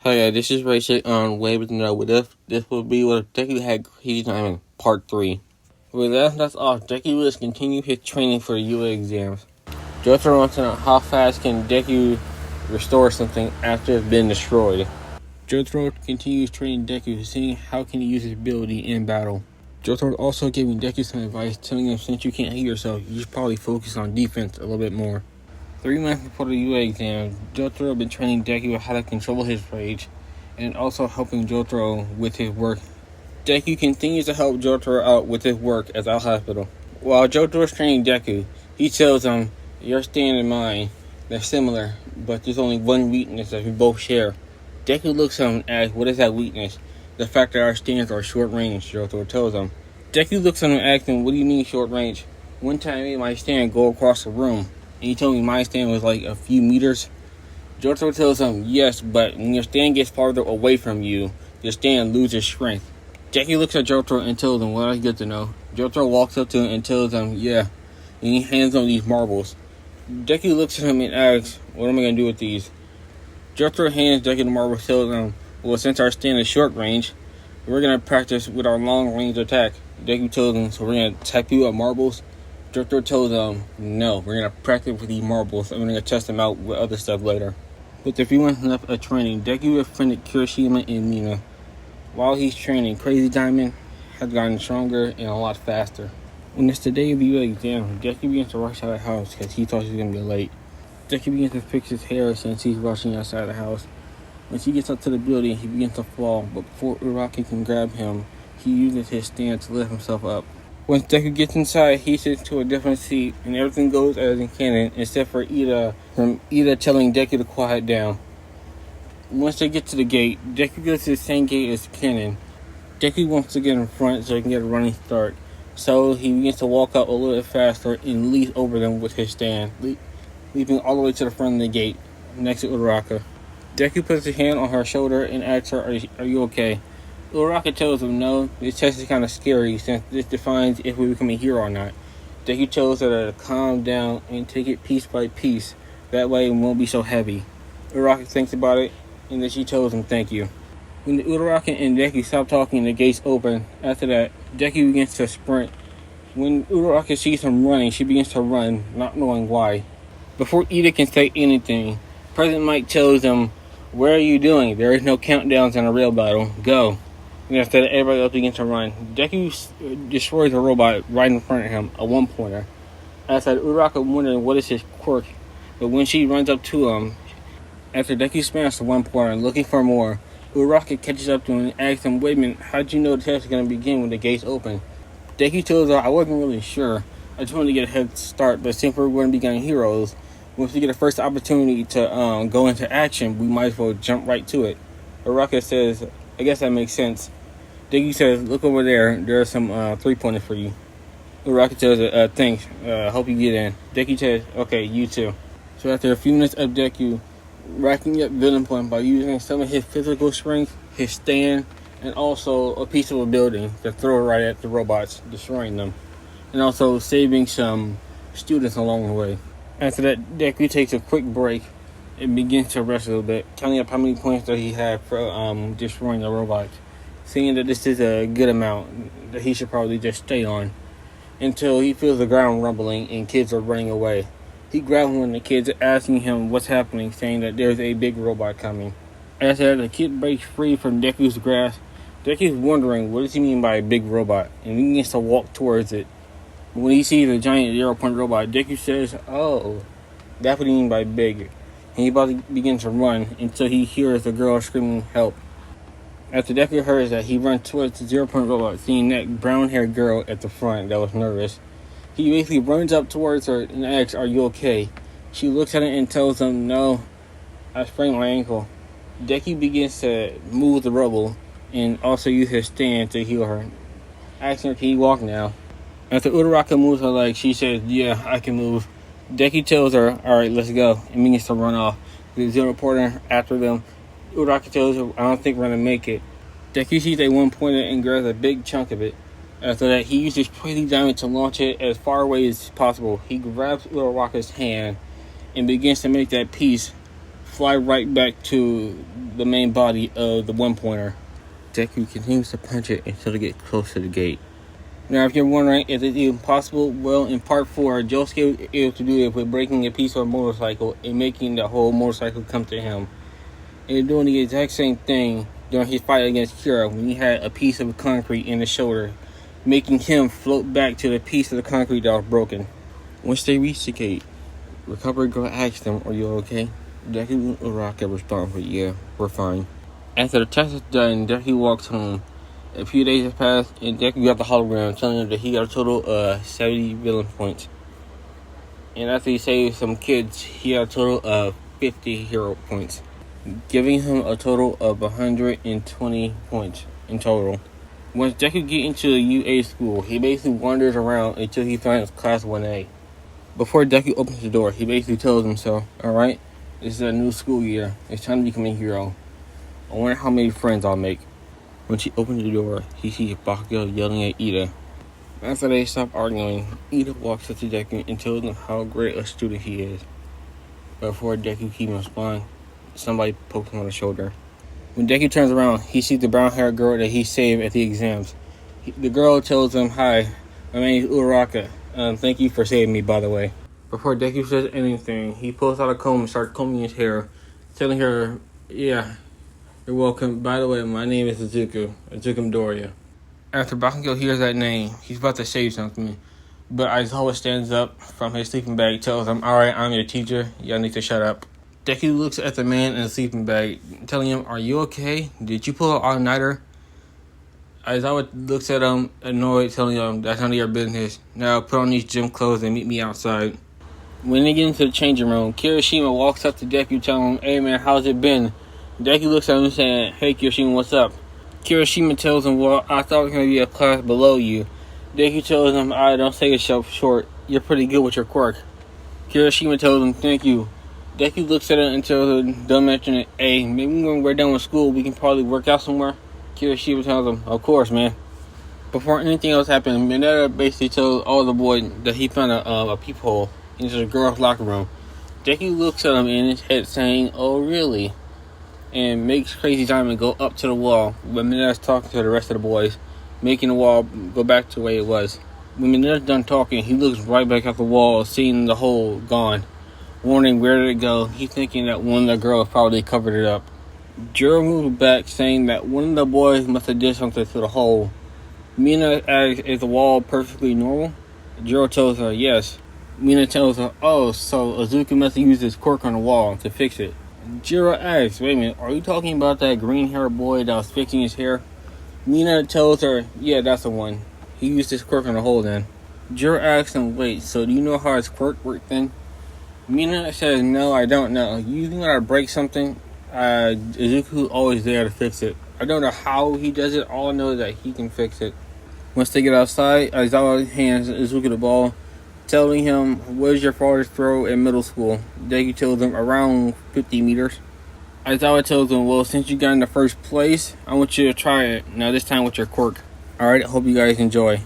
Hi, yeah, this is Rachel on Way with No What If. This will be what if Deku had crazy time in part 3. With that's off, Deku will continue his training for the UA exams. Jotaro wants to know how fast can Deku restore something after it's been destroyed. Jotaro continues training Deku, seeing how can he use his ability in battle. Jotaro is also giving Deku some advice, telling him since you can't heal yourself, you should probably focus on defense a little bit more. 3 months before the UA exam, Jotaro has been training Deku how to control his rage, and also helping Jotaro with his work. Deku continues to help Jotaro out with his work at the hospital. While Jotaro is training Deku, he tells him, your stand and mine, they're similar, but there's only one weakness that we both share. Deku looks at him and asks, what is that weakness? The fact that our stands are short range, Jotaro tells him. Deku looks at him and asks him, what do you mean short range? One time I made my stand go across the room, and he told me my stand was like a few meters. Jotaro tells him, yes, but when your stand gets farther away from you, your stand loses strength. Deku looks at Jotaro and tells him, well, that's good to know. Jotaro walks up to him and tells him, yeah, and he hands him these marbles. Deku looks at him and asks, what am I going to do with these? Jotaro hands Deku the marbles, tells him, well, since our stand is short range, we're going to practice with our long range attack. Deku tells him, so we're going to type you up marbles? Jotaro tells him, no, we're going to practice with these marbles and we're going to test them out with other stuff later. With a few months left of training, Deku befriended Kirishima and Mina. While he's training, Crazy Diamond has gotten stronger and a lot faster. When it's the day of the UA exam, Deku begins to rush out of the house because he thought he was going to be late. Deku begins to fix his hair since he's rushing outside the house. When he gets up to the building, he begins to fall, but before Uraraka can grab him, he uses his stand to lift himself up. Once Deku gets inside, he sits to a different seat, and everything goes as in canon, except for Ida telling Deku to quiet down. Once they get to the gate, Deku goes to the same gate as Kennen. Deku wants to get in front so he can get a running start, so he begins to walk up a little bit faster and leaps over them with his stand, leaping all the way to the front of the gate, next to Uraraka. Deku puts his hand on her shoulder and asks her, are you okay? Uraraka tells him no, this test is kind of scary since this defines if we become a hero or not. Deku tells her to calm down and take it piece by piece, that way it won't be so heavy. Uraraka thinks about it, and then she tells him thank you. When the Uraraka and Deku stop talking, the gates open. After that, Deku begins to sprint. When Uraraka sees him running, she begins to run, not knowing why. Before Ida can say anything, President Mike tells him, what are you doing? There is no countdowns in a real battle. Go. And after that, everybody else begins to run. Deku destroys a robot right in front of him, a one-pointer. After that, Uraraka wondering what is his quirk, but when she runs up to him, after Deku smashes the one-pointer looking for more, Uraraka catches up to him and asks him, wait a minute, how did you know the test is going to begin when the gates open? Deku tells her, I wasn't really sure. I just wanted to get a head start, but since we're going to be getting heroes, once we get a first opportunity to go into action, we might as well jump right to it. Uraraka says, I guess that makes sense. Deku says, look over there. There are some 3-pointers for you. Uraraka tells her, thanks. Hope you get in. Deku says, okay, you too. So after a few minutes of Deku racking up villain points by using some of his physical strength, his stand, and also a piece of a building to throw right at the robots, destroying them. And also saving some students along the way. After that, Deku takes a quick break and begins to rest a little bit, counting up how many points that he had for destroying the robots. Seeing that this is a good amount that he should probably just stay on until he feels the ground rumbling and kids are running away. He grabs one of the kids asking him what's happening, saying that there's a big robot coming. After that, the kid breaks free from Deku's grasp. Deku's wondering what does he mean by a big robot, and he begins to walk towards it. When he sees a giant 0-point robot, Deku says, oh, that's what he means by big. And he about to begin to run until he hears the girl screaming help. After Deku hears that, he runs towards the 0-point robot, seeing that brown-haired girl at the front that was nervous. He basically runs up towards her and asks, are you okay? She looks at him and tells him, no, I sprained my ankle. Deku begins to move the rubble and also use his stand to heal her, asking her, can you walk now? After Uraraka moves her leg, she says, yeah, I can move. Deku tells her, alright, let's go, and begins to run off. The 0-pointer after them. Uraraka tells her, I don't think we're going to make it. Deku sees a 1-pointer and grabs a big chunk of it. After that, he uses Crazy Diamond to launch it as far away as possible. He grabs Uraraka's hand and begins to make that piece fly right back to the main body of the one-pointer. Deku continues to punch it until they get close to the gate. Now, if you're wondering if it's even possible, well, in part 4, Josuke was able to do it with breaking a piece of a motorcycle and making the whole motorcycle come to him. And doing the exact same thing during his fight against Kira when he had a piece of concrete in his shoulder, making him float back to the piece of the concrete that was broken. Once they reach the gate, Recovery Girl asks them, "Are you okay?" Deku and Uraraka respond with, "Yeah, we're fine." After the test is done, Deku walks home. A few days have passed, and Deku got the hologram telling him that he got a total of 70 villain points. And after he saved some kids, he got a total of 50 hero points, giving him a total of 120 points in total. Once Deku gets into the UA school, he basically wanders around until he finds Class 1A. Before Deku opens the door, he basically tells himself, "Alright, this is a new school year. It's time to become a hero. I wonder how many friends I'll make." When she opens the door, he sees Bakugo yelling at Ida. After they stop arguing, Ida walks up to Deku and tells him how great a student he is. Before Deku can respond, somebody pokes him on the shoulder. When Deku turns around, he sees the brown-haired girl that he saved at the exams. The girl tells him, "Hi, my name is Uraraka. Thank you for saving me, by the way." Before Deku says anything, he pulls out a comb and starts combing his hair, telling her, "Yeah, you're welcome. By the way, my name is Izuku Midoriya." After Bakugo hears that name, he's about to say something, but Aizawa stands up from his sleeping bag, tells him, "Alright, I'm your teacher. Y'all need to shut up." Deku looks at the man in the sleeping bag, telling him, "Are you okay? Did you pull an all-nighter?" Aizawa looks at him, annoyed, telling him, "That's none of your business. Now put on these gym clothes and meet me outside." When they get into the changing room, Kirishima walks up to Deku, telling him, "Hey man, how's it been?" Deku looks at him saying, "Hey Kirishima, what's up?" Kirishima tells him, "Well, I thought it was going to be a class below you." Deku tells him, "I don't say yourself short. You're pretty good with your quirk." Kirishima tells him, "Thank you." Deku looks at him and tells him, "Don't mention it. Hey, maybe when we're done with school, we can probably work out somewhere." Kirishima tells him, "Of course, man." Before anything else happened, Mineta basically tells all the boys that he found a peephole into the girls' locker room. Deku looks at him in his head saying, "Oh, really?" and makes Crazy Diamond go up to the wall when Mineta's talking to the rest of the boys, making the wall go back to the way it was. When Mineta's done talking, he looks right back at the wall, seeing the hole gone. Wondering where did it go, he's thinking that one of the girls probably covered it up. Jiro moves back, saying that one of the boys must have did something to the hole. Mina asks, "Is the wall perfectly normal?" Jiro tells her, "Yes." Mina tells her, "Oh, so Izuku must have used his quirk on the wall to fix it." Jiro asks, "Wait a minute, are you talking about that green-haired boy that was fixing his hair?" Mina tells her, "Yeah, that's the one. He used his quirk on the hole then." Jiro asks him, "Wait, so do you know how his quirk worked then?" Mina says, "No, I don't know. Usually when I break something, Izuku always there to fix it. I don't know how he does it, all I know is that he can fix it." Once they get outside, Aizawa hands Izuku the ball, telling him, "What is your farthest throw in middle school?" Deku tells him, "Around 50 meters. Aizawa tells him, "Well, since you got in the first place, I want you to try it. Now this time with your quirk." Alright, I hope you guys enjoy.